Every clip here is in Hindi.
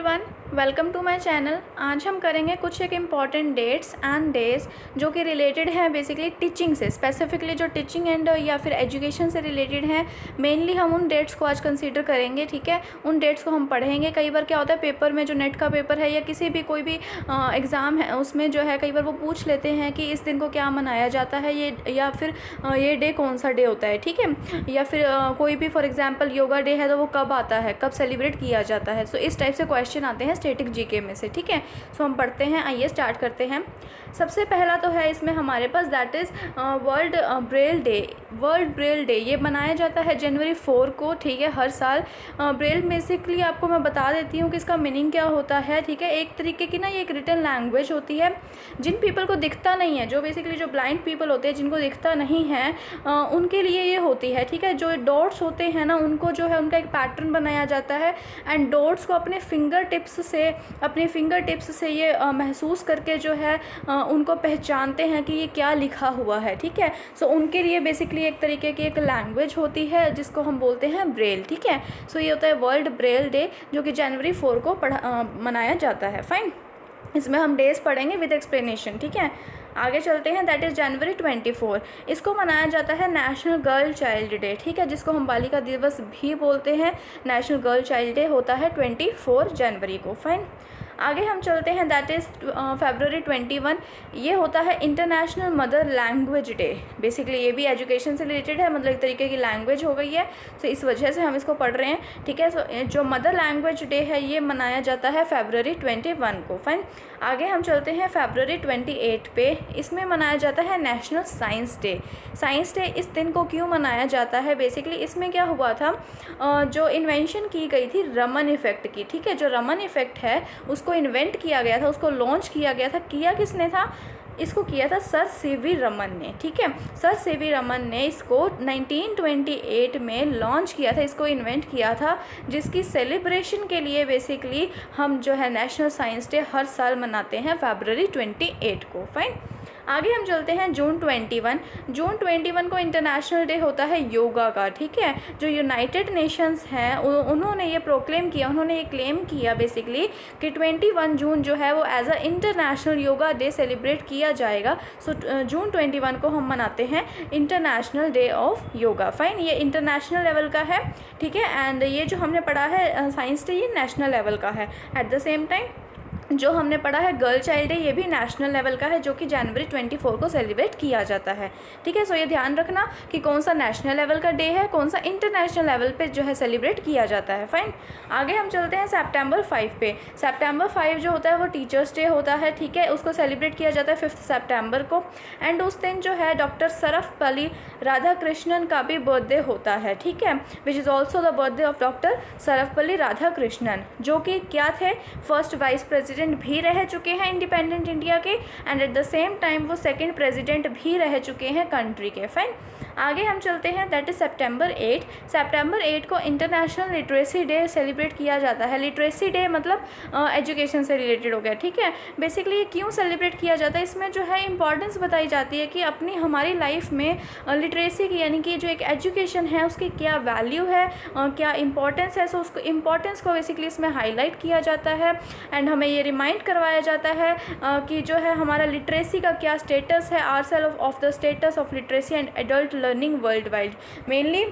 Everyone, welcome to my channel. आज हम करेंगे कुछ एक इम्पॉर्टेंट डेट्स एंड डेज जो कि रिलेटेड है बेसिकली टीचिंग से, स्पेसिफिकली जो टीचिंग एंड या फिर एजुकेशन से रिलेटेड है। मेनली हम उन डेट्स को आज कंसीडर करेंगे, ठीक है। उन डेट्स को हम पढ़ेंगे। कई बार क्या होता है पेपर में, जो नेट का पेपर है या किसी भी कोई भी एग्ज़ाम है, उसमें जो है कई बार वो पूछ लेते हैं कि इस दिन को क्या मनाया जाता है, ये या फिर ये डे कौन सा डे होता है, ठीक है। या फिर कोई भी फॉर एग्जांपल योगा डे है तो वो कब आता है, कब सेलिब्रेट किया जाता है। सो इस टाइप से क्वेश्चन आते हैं स्टैटिक जीके में से, ठीक है। सो हम पढ़ते हैं, आइए स्टार्ट करते हैं। सबसे पहला तो है इसमें हमारे पास that is world Braille day. World Braille day ये मनाया जाता है जनवरी 4 को, ठीक है, हर साल। ब्रेल बेसिकली आपको मैं बता देती हूँ कि इसका मीनिंग क्या होता है, ठीक है। एक तरीके की ना ये एक रिटन लैंग्वेज होती है जिन पीपल को दिखता नहीं है, जो बेसिकली जो ब्लाइंड पीपल होते हैं जिनको दिखता नहीं है, उनके लिए ये होती है, ठीक है। जो डॉट्स होते हैं ना, उनको जो है उनका एक पैटर्न बनाया जाता है एंड डॉट्स को अपने फिंगर टिप्स से ये महसूस करके जो है उनको पहचानते हैं कि ये क्या लिखा हुआ है, ठीक है। सो उनके लिए बेसिकली एक तरीके की एक लैंग्वेज होती है जिसको हम बोलते हैं ब्रेल, ठीक है। सो ये होता है वर्ल्ड ब्रेल डे जो कि जनवरी 4 को मनाया जाता है। फाइन, इसमें हम डेज पढ़ेंगे विद एक्सप्लेनेशन, ठीक है। आगे चलते हैं, दैट इज़ जनवरी 24। इसको मनाया जाता है नेशनल गर्ल चाइल्ड डे, ठीक है, जिसको हम बालिका दिवस भी बोलते हैं। नेशनल गर्ल चाइल्ड डे होता है 24 जनवरी को। फाइन, आगे हम चलते हैं, दैट इज़ फरवरी 21। ये होता है international mother language day. Basically ये भी एजुकेशन से रिलेटेड है, मतलब एक तरीके की लैंग्वेज हो गई है, सो इस वजह से हम इसको पढ़ रहे हैं, ठीक है। सो जो मदर लैंग्वेज डे है ये मनाया जाता है फरवरी 21 को। फाइन, आगे हम चलते हैं फरवरी 28 पे। इसमें मनाया जाता है national science day. Science day इस दिन को क्यों मनाया जाता है, बेसिकली इसमें क्या हुआ था, जो इन्वेंशन की गई थी रमन इफ़ेक्ट की, ठीक है। जो रमन इफ़ेक्ट है उसको इन्वेंट किया गया था, उसको लॉन्च किया गया था। किया किसने था, इसको किया था सर सीवी रमन ने, ठीक है। सर सीवी रमन ने इसको 1928 में लॉन्च किया था, इसको इन्वेंट किया था, जिसकी सेलिब्रेशन के लिए बेसिकली हम जो है नेशनल साइंस डे हर साल मनाते हैं फरवरी 28 को। फाइन, आगे हम चलते हैं जून 21। जून 21 को इंटरनेशनल डे होता है योगा का, ठीक है। जो यूनाइटेड नेशंस हैं उन्होंने ये प्रोक्लेम किया, उन्होंने ये क्लेम किया बेसिकली कि 21 जून जो है वो as a international yoga day celebrate किया जाएगा। सो जून 21 को हम मनाते हैं international day of yoga. Fine, ये इंटरनेशनल लेवल का है, ठीक है। एंड ये जो हमने पढ़ा है साइंस डे, ये नेशनल लेवल का है। एट द सेम टाइम जो हमने पढ़ा है गर्ल चाइल्ड डे, ये भी नेशनल लेवल का है, जो कि जनवरी 24 को सेलिब्रेट किया जाता है, ठीक है। सो ये ध्यान रखना कि कौन सा नेशनल लेवल का डे है, कौन सा इंटरनेशनल लेवल पे जो है सेलिब्रेट किया जाता है। फाइन, आगे हम चलते हैं सितंबर 5 पे। सितंबर 5 जो होता है वो टीचर्स डे होता है, ठीक है। उसको सेलिब्रेट किया जाता है 5 सितंबर को। एंड उस दिन जो है डॉक्टर सर्वपल्ली राधाकृष्णन का भी बर्थडे होता है, ठीक है, which is also the birthday of doctor Sarvepalli Radhakrishnan, जो कि क्या थे, फर्स्ट वाइस प्रेसिडेंट भी रह चुके हैं इंडिपेंडेंट इंडिया के, and at the same time वो सेकंड प्रेसिडेंट भी रह चुके हैं कंट्री के। फाइन, आगे हम चलते हैं, दैट इज सितंबर 8। सितंबर 8 को इंटरनेशनल लिटरेसी डे सेलिब्रेट किया जाता है। लिटरेसी डे मतलब एजुकेशन से रिलेटेड हो गया, ठीक है। बेसिकली ये क्यों सेलिब्रेट किया जाता है, इसमें जो है इंपॉर्टेंस बताई जाती है कि अपनी हमारी लाइफ में लिटरेसी की, यानी कि जो एक एजुकेशन है उसकी क्या वैल्यू है, क्या इंपॉर्टेंस है। सो उसको इम्पॉर्टेंस को बेसिकली इसमें हाईलाइट किया जाता है एंड हमें ये रिमाइंड करवाया जाता है कि जो है हमारा लिटरेसी का क्या स्टेटस है, ourself of the status of literacy and adult learning world wide. Mainly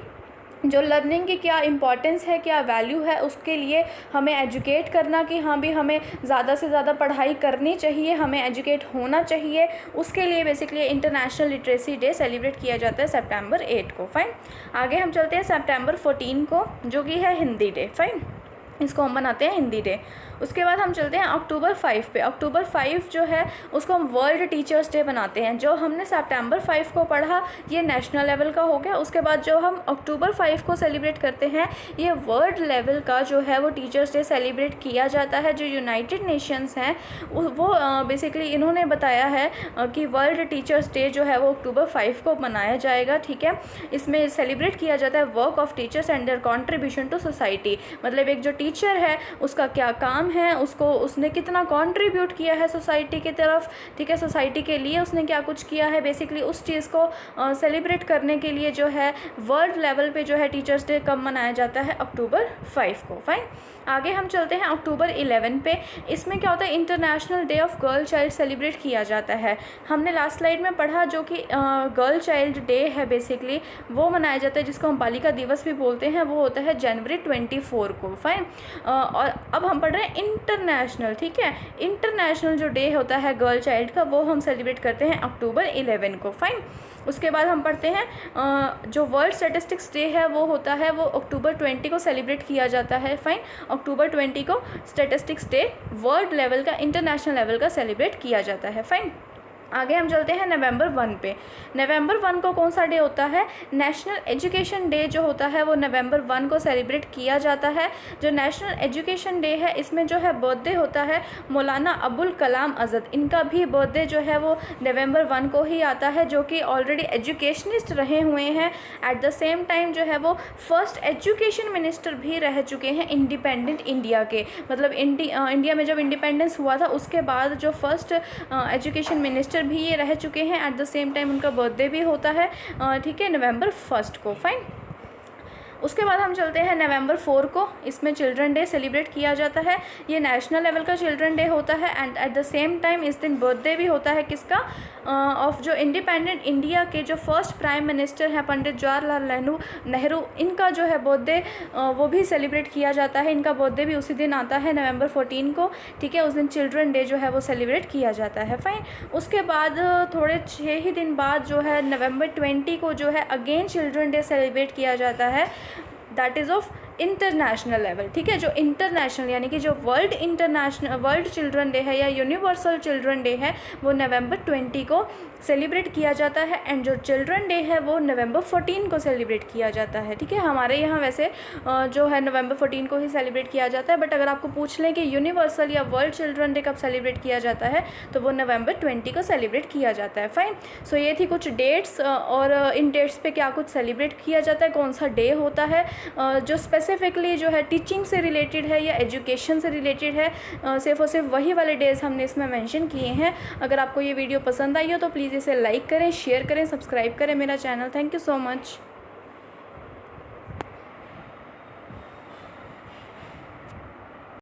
जो लर्निंग की क्या इंपॉर्टेंस है, क्या वैल्यू है, उसके लिए हमें एजुकेट करना कि हाँ भी हमें ज़्यादा से ज़्यादा पढ़ाई करनी चाहिए, हमें एजुकेट होना चाहिए, उसके लिए basically international literacy day celebrate किया जाता है सितंबर 8 को। फाइन, आगे हम चलते हैं सितंबर 14 को, जो कि है हिंदी डे। फाइन, इसको हम बनाते हैं हिंदी डे। उसके बाद हम चलते हैं अक्टूबर 5 पे। अक्टूबर 5 जो है उसको हम वर्ल्ड टीचर्स डे बनाते हैं। जो हमने सितंबर 5 को पढ़ा ये नेशनल लेवल का हो गया। उसके बाद जो हम अक्टूबर 5 को सेलिब्रेट करते हैं ये वर्ल्ड लेवल का जो है वो टीचर्स डे सेलिब्रेट किया जाता है। जो यूनाइटेड नेशंस हैं वो बेसिकली इन्होंने बताया है कि वर्ल्ड टीचर्स डे जो है वो अक्टूबर 5 को मनाया जाएगा, ठीक है। इसमें सेलिब्रेट किया जाता है work of teachers and their contribution to society, मतलब एक जो टीचर है उसका क्या काम है, उसने कितना कंट्रीब्यूट किया है सोसाइटी की तरफ, ठीक है, सोसाइटी के लिए उसने क्या कुछ किया है। बेसिकली उस चीज़ को सेलिब्रेट करने के लिए जो है वर्ल्ड लेवल पे जो है टीचर्स डे कब मनाया जाता है, अक्टूबर 5 को। फाइन, आगे हम चलते हैं अक्टूबर 11 पे। इसमें क्या होता है, international day of girl child celebrate किया जाता है। हमने लास्ट स्लाइड में पढ़ा जो कि गर्ल चाइल्ड डे है बेसिकली, वो मनाया जाता है, जिसको हम बालिका दिवस भी बोलते हैं, वो होता है जनवरी 24 को। फाइन। और अब हम पढ़ रहे हैं इंटरनेशनल, ठीक है। इंटरनेशनल जो डे होता है गर्ल चाइल्ड का, वो हम सेलिब्रेट करते हैं अक्टूबर 11 को। फाइन। उसके बाद हम पढ़ते हैं जो वर्ल्ड स्टैटिस्टिक्स डे है वो होता है, वो अक्टूबर 20 को सेलिब्रेट किया जाता है। फाइन। अक्टूबर 20 को स्टैटिस्टिक्स डे वर्ल्ड लेवल का, इंटरनेशनल लेवल का सेलिब्रेट किया जाता है। फाइन। आगे हम चलते हैं नवंबर 1 पे। नवंबर 1 को कौन सा डे होता है, नेशनल एजुकेशन डे जो होता है वो नवंबर 1 को सेलिब्रेट किया जाता है। जो नेशनल एजुकेशन डे है, इसमें जो है बर्थडे होता है मौलाना अबुल कलाम आज़ाद, इनका भी बर्थडे जो है वो नवंबर 1 को ही आता है, जो कि ऑलरेडी एजुकेशनिस्ट रहे हुए हैं। एट द सेम टाइम जो है वो फर्स्ट एजुकेशन मिनिस्टर भी रह चुके हैं इंडिपेंडेंट इंडिया के, मतलब इंडिया में जब इंडिपेंडेंस हुआ था उसके बाद जो फर्स्ट एजुकेशन मिनिस्टर भी ये रह चुके हैं। एट द सेम टाइम उनका बर्थडे भी होता है, ठीक है, नवंबर 1 को। फाइन। उसके बाद हम चलते हैं नवंबर 4 को। इसमें चिल्ड्रन डे सेलिब्रेट किया जाता है, ये नेशनल लेवल का चिल्ड्रन डे होता है। And at the same time इस दिन बर्थडे भी होता है किसका, ऑफ जो इंडिपेंडेंट इंडिया के जो फर्स्ट प्राइम मिनिस्टर हैं पंडित जवाहरलाल नेहरू, इनका जो है बर्थडे वो भी सेलिब्रेट किया जाता है। इनका बर्थडे भी उसी दिन आता है नवंबर 14 को, ठीक है। उस दिन चिल्ड्रन डे जो है वो सेलिब्रेट किया जाता है। फाइन। उसके बाद थोड़े 6 ही दिन बाद जो है नवंबर 20 को जो है अगेन चिल्ड्रन डे सेलिब्रेट किया जाता है, that is of international level, ठीक है। जो इंटरनेशनल यानी कि जो वर्ल्ड चिल्ड्रन डे है या यूनिवर्सल चिल्ड्रन डे है, वो नवंबर 20 को सेलिब्रेट किया जाता है। एंड जो चिल्ड्रन डे है वो नवंबर 14 को सेलिब्रेट किया जाता है, ठीक है। हमारे यहाँ वैसे जो है नवंबर 14 को ही सेलिब्रेट किया जाता है, बट अगर आपको पूछ लें कि यूनिवर्सल या वर्ल्ड चिल्ड्रन डे कब सेलिब्रेट किया जाता है, तो वो नवंबर 20 को सेलिब्रेट किया जाता है। फाइन। सो ये थी कुछ डेट्स, और इन डेट्स पे क्या कुछ सेलिब्रेट किया जाता है, कौन सा डे होता है जो स्पेसिफिकली जो है टीचिंग से रिलेटेड है या एजुकेशन से रिलेटेड है। सिर्फ और सिर्फ वही वाले डेज़ हमने इसमें मेंशन किए हैं। अगर आपको ये वीडियो पसंद आई हो तो प्लीज़ इसे लाइक करें, शेयर करें, सब्सक्राइब करें मेरा channel. Thank you so much.